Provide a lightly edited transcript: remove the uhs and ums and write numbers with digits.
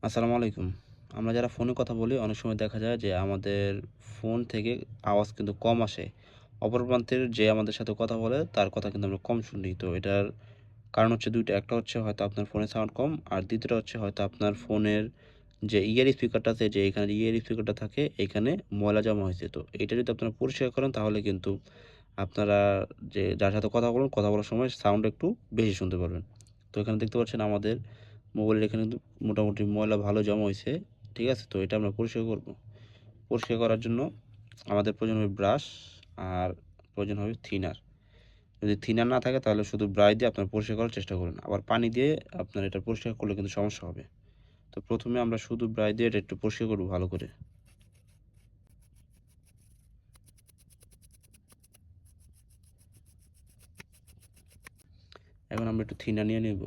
আসসালামু আলাইকুম। আমরা যারা ফোনে কথা বলি অনেক সময় দেখা যায় যে আমাদের ফোন থেকে আওয়াজ কিন্তু কম আসে। অপর প্রান্তের যে আমাদের সাথে কথা বলে তার কথা কিন্তু আমরা কম শুনি। তো এটার কারণ হচ্ছে ২ টা। একটা হচ্ছে হয়তো আপনার ফোনের সাউন্ড কম, আর ২য় টা হচ্ছে হয়তো আপনার ফোনের যে ইয়ার স্পিকারটা আছে, যে এখানে ইয়ার স্পিকারটা থাকে এখানে ময়লা জমা হয়েছে। তো এটা যদি আপনারা পরিষ্কার করেন তাহলে কিন্তু আপনারা যে যার সাথে কথা বলবেন, কথা বলার সময় সাউন্ড একটু বেশি শুনতে পারবেন। তো এখানে দেখতে পাচ্ছেন আমাদের মোবাইলের এখানে কিন্তু মোটামুটি ময়লা ভালো জমা হইছে। ঠিক আছে? তো এটা আমরা পরিষ্কার করব। পরিষ্কার করার জন্য আমাদের প্রয়োজন হবে ব্রাশ আর প্রয়োজন হবে থিনার। যদি থিনার না থাকে তাহলে শুধু ব্রাশ দিয়ে আপনারা পরিষ্কার করার চেষ্টা করুন। আবার পানি দিয়ে আপনার এটা পরিষ্কার করলে কিন্তু সমস্যা হবে। তো ১ম এ আমরা শুধু ব্রাশ দিয়ে এটা একটু পরিষ্কার করব ভালো করে। এখন আমরা একটু থিনার নিয়ে নিব।